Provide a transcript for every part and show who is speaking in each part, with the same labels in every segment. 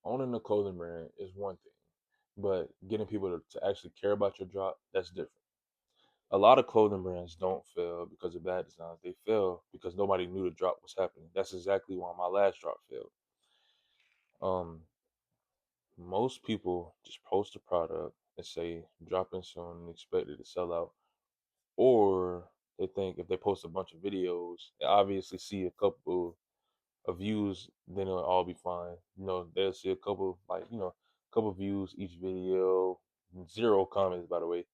Speaker 1: owning a clothing brand is one thing, but getting people to actually care about your drop, that's different. A lot of clothing brands don't fail because of bad designs. They fail because nobody knew the drop was happening. That's exactly why my last drop failed. Um, Most people just post a product and say dropping soon and expect it to sell out, or they think if they post a bunch of videos, they obviously see a couple of views, then it'll all be fine. They'll see a couple, like, couple views each video, zero comments, by the way,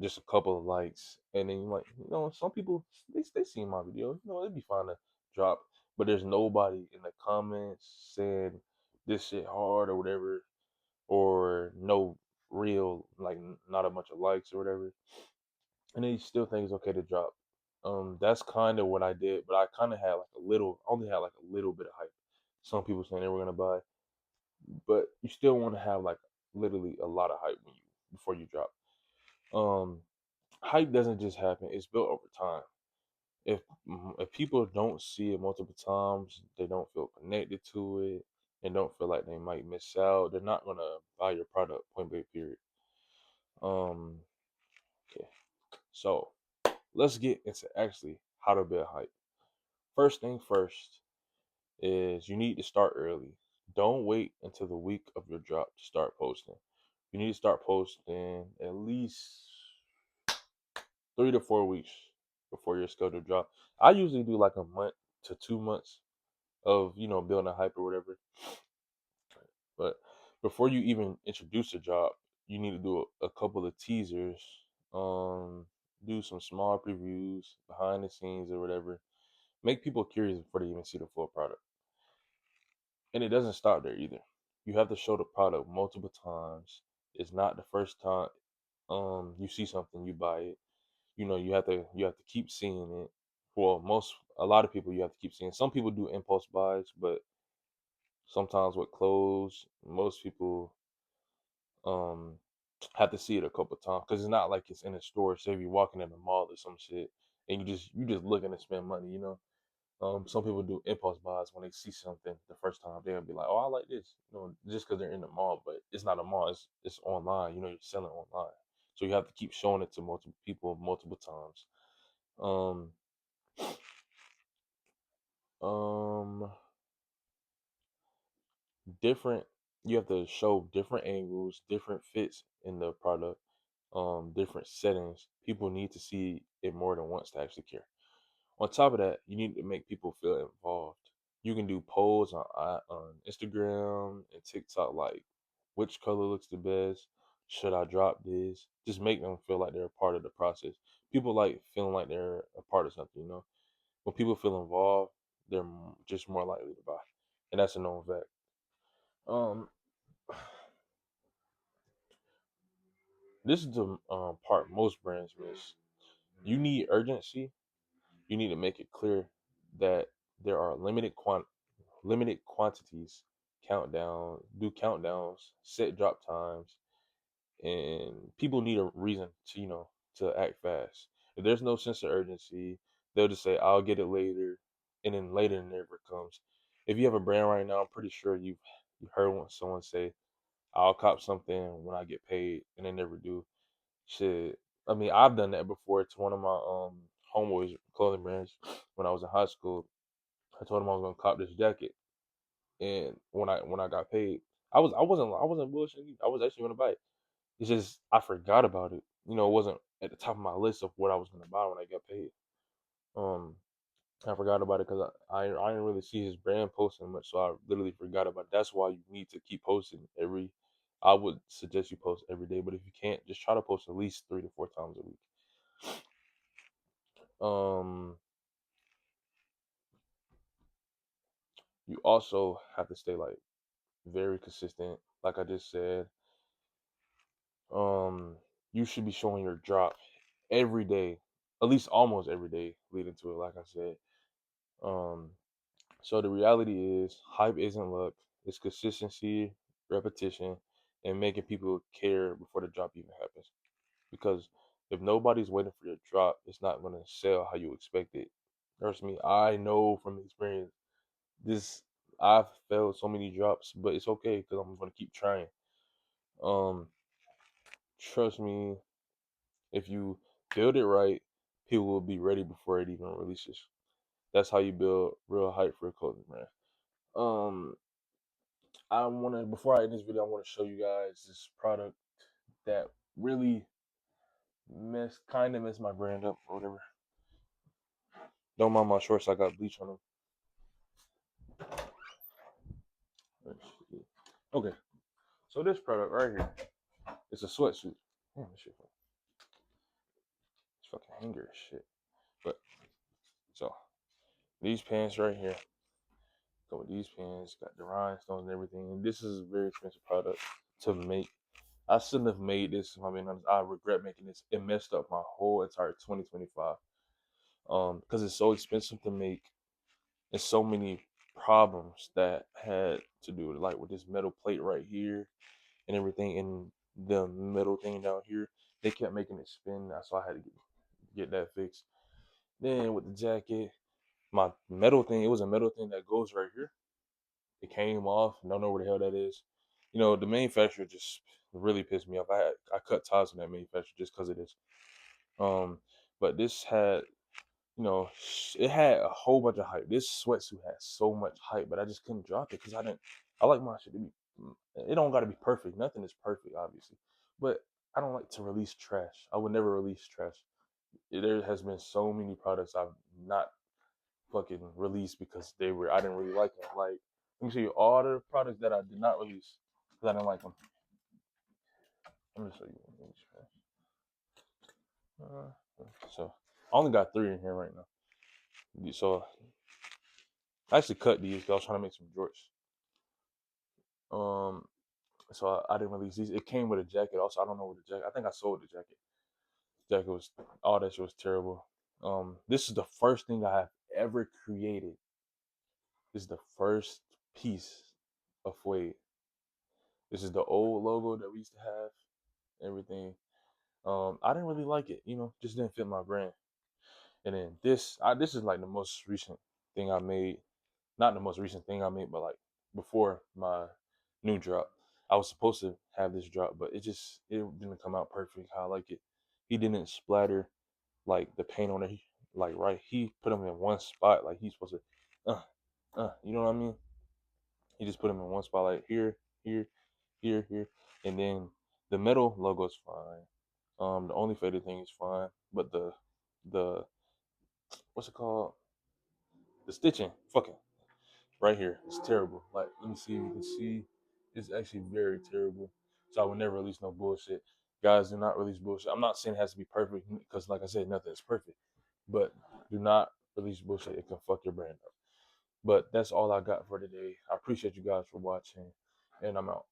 Speaker 1: just a couple of likes, and then like, some people they see my video, it'd be fine to drop, but there's nobody in the comments saying this shit hard or whatever, or no real, like, not a bunch of likes or whatever, and they still think it's okay to drop. That's kind of what I did, but I kind of had like only had like a little bit of hype. Some people saying they were gonna buy, but you still want to have like literally a lot of hype before you drop. Um, Hype doesn't just happen; it's built over time. If people don't see it multiple times, they don't feel connected to it, and don't feel like they might miss out. They're not gonna buy your product. Point blank. Period. Um, okay, so let's get into actually how to build hype. First thing first is you need to start early. Don't wait until the week of your drop to start posting. You need to start posting at least 3 to 4 weeks before your scheduled drop. I usually do like a month to 2 months of building a hype or whatever. But before you even introduce the drop, you need to do a couple of teasers. Um, do some small previews behind the scenes or whatever. Make people curious before they even see the full product. And it doesn't stop there either. You have to show the product multiple times. It's not the first time you see something, you buy it. You have to keep seeing it. Well, a lot of people, you have to keep seeing. Some people do impulse buys, but sometimes with clothes, most people um have to see it a couple times, because it's not like it's in a store. Say if you're walking in the mall or some shit, and you just looking to spend money. Some people do impulse buys when they see something the first time. They'll be like, "Oh, I like this," just because they're in the mall. But it's not a mall. It's online. You're selling online, so you have to keep showing it to multiple people multiple times. Um, um, different. You have to show different angles, different fits in the product, different settings. People need to see it more than once to actually care. On top of that, you need to make people feel involved. You can do polls on Instagram and TikTok, like which color looks the best. Should I drop this? Just make them feel like they're a part of the process. People like feeling like they're a part of something. When people feel involved, they're just more likely to buy, and that's a known fact. Um, this is the part most brands miss. You need urgency. You need to make it clear that there are limited quantities, do countdowns, set drop times, and people need a reason to act fast. If there's no sense of urgency, they'll just say, "I'll get it later," and then later never comes. If you have a brand right now, I'm pretty sure you heard someone say, "I'll cop something when I get paid," and they never do. Shit, I mean, I've done that before to one of my homeboys clothing brands when I was in high school. I told him I was gonna cop this jacket, and when I got paid, I wasn't bullshitting. I was actually gonna buy it. It's just I forgot about it. It wasn't at the top of my list of what I was gonna buy when I got paid. Um, I forgot about it because I didn't really see his brand posting much, so I literally forgot about it. That's why you need to keep posting every. I would suggest you post every day, but if you can't, just try to post at least 3 to 4 times a week. Um, you also have to stay like very consistent. Like I just said, um, you should be showing your drop every day, at least almost every day leading to it. Like I said, um, so the reality is, hype isn't luck. It's consistency, repetition, and making people care before the drop even happens. Because if nobody's waiting for your drop, it's not gonna sell how you expect it. Trust me, I know from experience. This I've failed so many drops, but it's okay because I'm gonna keep trying. Um, Trust me, if you build it right, people will be ready before it even releases. That's how you build real hype for a clothing brand. Um, I wanna before I end this video, I wanna show you guys this product that really kind of messed my brand up or whatever. Don't mind my shorts, I got bleach on them. Okay, so this product right here, it's a sweatsuit. Damn, this shit, it's fucking hanger as shit. But so these pants right here, go with these pants, got the rhinestones and everything. And this is a very expensive product to make. I shouldn't have made this. If I'm being honest, I regret making this. It messed up my whole entire 2025. Because it's so expensive to make. There's so many problems that had to do with like with this metal plate right here and everything, and the metal thing down here. They kept making it spin, so I had to get that fixed. Then with the jacket, my metal thing, it was a metal thing that goes right here. It came off. Don't know where the hell that is. You know, the manufacturer just really pissed me off. I cut ties with that manufacturer just because of this. Um, but this had, you know, it had a whole bunch of hype. This sweatsuit had so much hype, but I just couldn't drop it because I didn't. I like my shit to be. It don't got to be perfect. Nothing is perfect, obviously, but I don't like to release trash. I would never release trash. There has been so many products I've not fucking released because I didn't really like them. Like, let me show you all the products that I did not release because I didn't like them. Let me show you. So I only got 3 in here right now. So I actually cut these because I was trying to make some jorts. So I didn't release these. It came with a jacket also. I don't know what the jacket. I think I sold the jacket. The jacket was all that shit was terrible. This is the first thing I have ever created. This is the first piece of FUADE. This is the old logo that we used to have. Everything. I didn't really like it. You know, just didn't fit my brand. And then this is like the most recent thing I made. Not the most recent thing I made, but like before my new drop. I was supposed to have this drop, but it didn't come out perfect how I like it. He didn't splatter like the paint on it, like right. He put them in one spot, like he's supposed to. You know what I mean? He just put them in one spot, like here, here, here, and then the metal logo is fine. The only faded thing is fine, but the what's it called? The stitching, fucking right here, it's terrible. Like, let me see if you can see. It's actually very terrible. So I would never release no bullshit. Guys, do not release bullshit. I'm not saying it has to be perfect because, like I said, nothing is perfect. But do not release bullshit. It can fuck your brand up. But that's all I got for today. I appreciate you guys for watching, and I'm out.